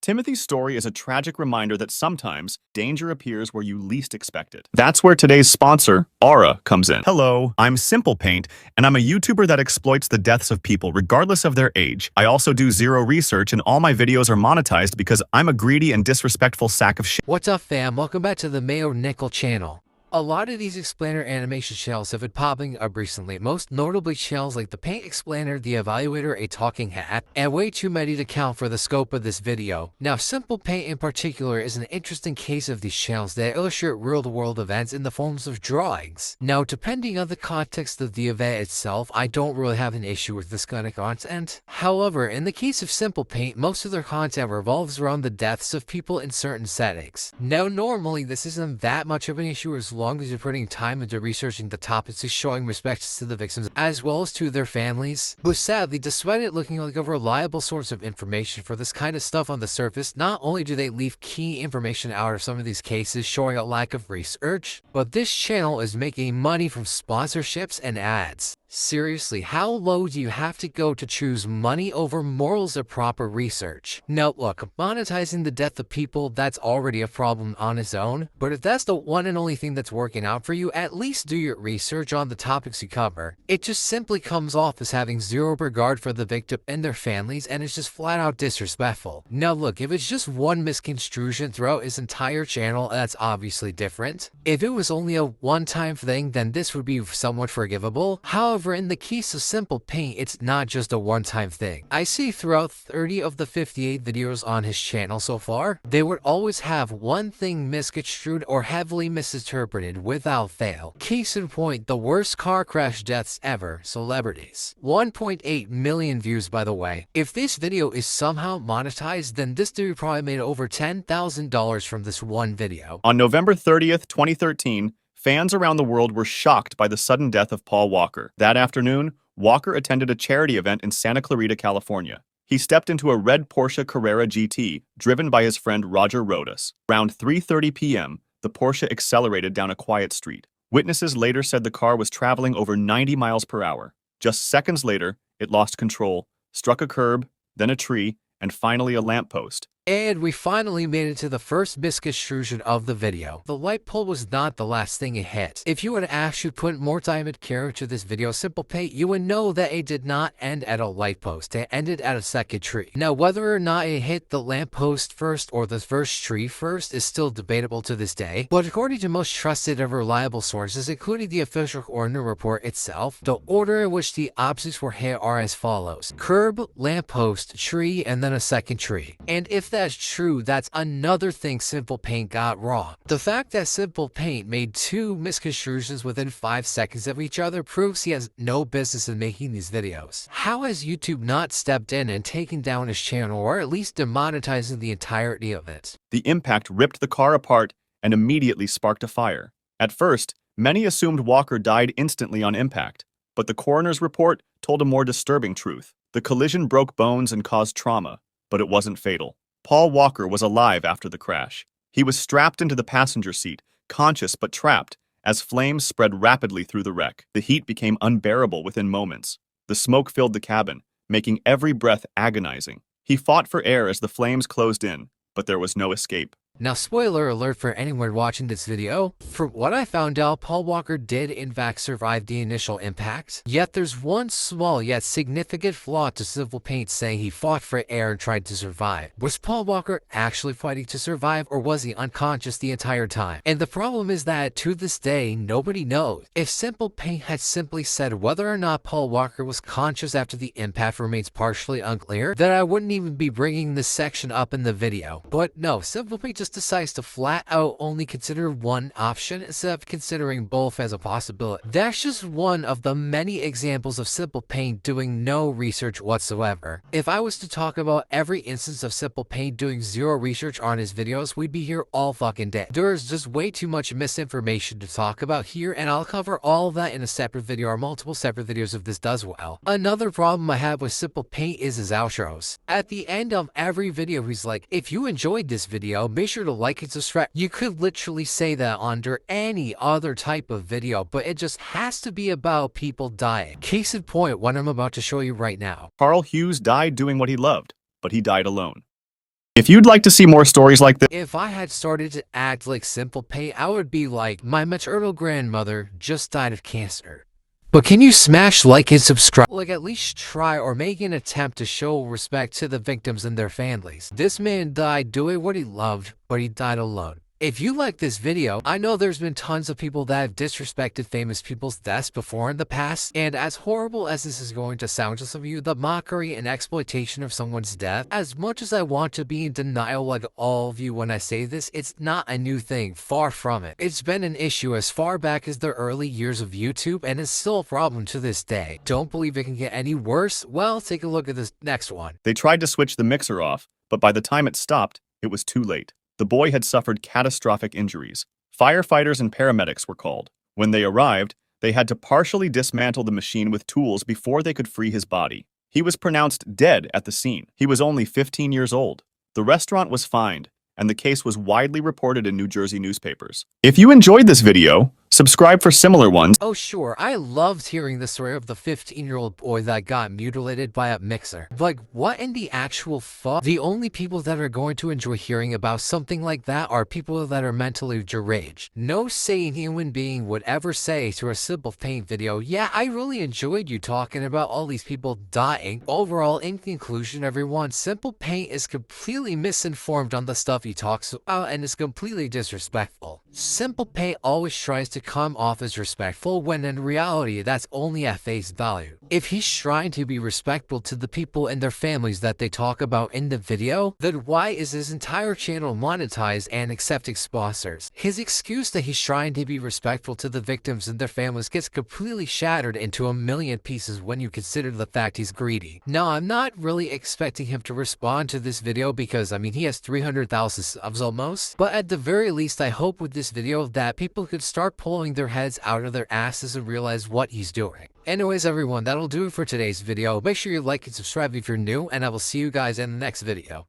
Timothy's story is a tragic reminder that sometimes danger appears where you least expect it. That's where today's sponsor, Aura, comes in. Hello, I'm Simple Paint, and I'm a YouTuber that exploits the deaths of people regardless of their age. I also do zero research, and all my videos are monetized because I'm a greedy and disrespectful sack of shit. What's up, fam? Welcome back to the Mayo Nickel channel. A lot of these explainer animation channels have been popping up recently, most notably channels like the Paint Explainer, the Evaluator, a Talking Hat, and way too many to count for the scope of this video. Now, Simple Paint in particular is an interesting case of these channels that illustrate real-world events in the forms of drawings. Now, depending on the context of the event itself, I don't really have an issue with this kind of content. However, in the case of Simple Paint, most of their content revolves around the deaths of people in certain settings. Now, normally, this isn't that much of an issue as long as you're putting time into researching the topics and showing respect to the victims as well as to their families. But sadly, despite it looking like a reliable source of information for this kind of stuff on the surface, not only do they leave key information out of some of these cases showing a lack of research, but this channel is making money from sponsorships and ads. Seriously, how low do you have to go to choose money over morals or proper research? Now look, monetizing the death of people, that's already a problem on its own, but if that's the one and only thing that's working out for you, at least do your research on the topics you cover. It just simply comes off as having zero regard for the victim and their families, and it's just flat out disrespectful. Now look, if it's just one misconstruction throughout his entire channel, that's obviously different. If it was only a one-time thing, then this would be somewhat forgivable. However, in the case of Simple Paint, it's not just a one-time thing. I see throughout 30 of the 58 videos on his channel so far, they would always have one thing misconstrued or heavily misinterpreted without fail. Case in point, the worst car crash deaths ever, celebrities. 1.8 million views, by the way. If this video is somehow monetized, then this dude probably made over $10,000 from this one video. On November 30th, 2013, fans around the world were shocked by the sudden death of Paul Walker. That afternoon, Walker attended a charity event in Santa Clarita, California. He stepped into a red Porsche Carrera GT, driven by his friend Roger Rodas. Around 3:30 p.m., the Porsche accelerated down a quiet street. Witnesses later said the car was traveling over 90 miles per hour. Just seconds later, it lost control, struck a curb, then a tree, and finally a lamppost. And we finally made it to the first misconstruction of the video. The light pole was not the last thing it hit. If you had actually put more time and care into this video, Simple Paint, you would know that it did not end at a light post. It ended at a second tree. Now, whether or not it hit the lamppost first or the first tree first is still debatable to this day. But according to most trusted and reliable sources, including the official coroner report itself, the order in which the objects were hit are as follows: curb, lamppost, tree, and then a second tree. And if that's true, that's another thing Simple Paint got wrong. The fact that Simple Paint made two misconstructions within 5 seconds of each other proves he has no business in making these videos. How has YouTube not stepped in and taken down his channel, or at least demonetizing the entirety of it? The impact ripped the car apart and immediately sparked a fire. At first, many assumed Walker died instantly on impact, but the coroner's report told a more disturbing truth. The collision broke bones and caused trauma, but it wasn't fatal. Paul Walker was alive after the crash. He was strapped into the passenger seat, conscious but trapped, as flames spread rapidly through the wreck. The heat became unbearable within moments. The smoke filled the cabin, making every breath agonizing. He fought for air as the flames closed in, but there was no escape. Now, spoiler alert for anyone watching this video, from what I found out, Paul Walker did in fact survive the initial impact. Yet there's one small yet significant flaw to Simple Paint saying he fought for air and tried to survive. Was Paul Walker actually fighting to survive, or was he unconscious the entire time? And the problem is that to this day, nobody knows. If Simple Paint had simply said whether or not Paul Walker was conscious after the impact remains partially unclear, then I wouldn't even be bringing this section up in the video. But no, Simple Paint just decides to flat out only consider one option instead of considering both as a possibility. That's just one of the many examples of Simple Paint doing no research whatsoever. If I was to talk about every instance of Simple Paint doing zero research on his videos, we'd be here all fucking day. There's just way too much misinformation to talk about here, and I'll cover all of that in a separate video or multiple separate videos if this does well. Another problem I have with Simple Paint is his outros. At the end of every video, he's like, if you enjoyed this video, make sure to like and subscribe. You could literally say that under any other type of video, but it just has to be about people dying. Case in point, what I'm about to show you right now. Carl Hughes died doing what he loved, but he died alone. If you'd like to see more stories like this, If I had started to act like Simple Pay, I would be like, my maternal grandmother just died of cancer. But can you smash like and subscribe? Like at least try or make an attempt to show respect to the victims and their families. This man died doing what he loved, but he died alone. If you like this video, I know there's been tons of people that have disrespected famous people's deaths before in the past, and as horrible as this is going to sound to some of you, the mockery and exploitation of someone's death, as much as I want to be in denial like all of you when I say this, it's not a new thing, far from it. It's been an issue as far back as the early years of YouTube, and it's still a problem to this day. Don't believe it can get any worse? Well, take a look at this next one. they tried to switch the mixer off, but by the time it stopped, it was too late. The boy had suffered catastrophic injuries. Firefighters and paramedics were called. When they arrived, they had to partially dismantle the machine with tools before they could free his body. He was pronounced dead at the scene. He was only 15 years old. The restaurant was fined, and the case was widely reported in New Jersey newspapers. If you enjoyed this video, subscribe for similar ones. Oh sure, I loved hearing the story of the 15-year-old boy that got mutilated by a mixer. Like, what in the actual fuck? The only people that are going to enjoy hearing about something like that are people that are mentally deranged. No sane human being would ever say to a Simple Paint video, yeah, I really enjoyed you talking about all these people dying. Overall, in conclusion, everyone, Simple Paint is completely misinformed on the stuff he talks about and is completely disrespectful. Simple Paint always tries to come off as respectful when in reality that's only at face value. If he's trying to be respectful to the people and their families that they talk about in the video, then why is his entire channel monetized and accepting sponsors? His excuse that he's trying to be respectful to the victims and their families gets completely shattered into a million pieces when you consider the fact he's greedy. Now, I'm not really expecting him to respond to this video because, I mean, he has 300,000 subs almost, but at the very least, I hope with this video that people could start pulling their heads out of their asses and realize what he's doing. Anyways, everyone, that'll do it for today's video. Make sure you like and subscribe if you're new, and I will see you guys in the next video.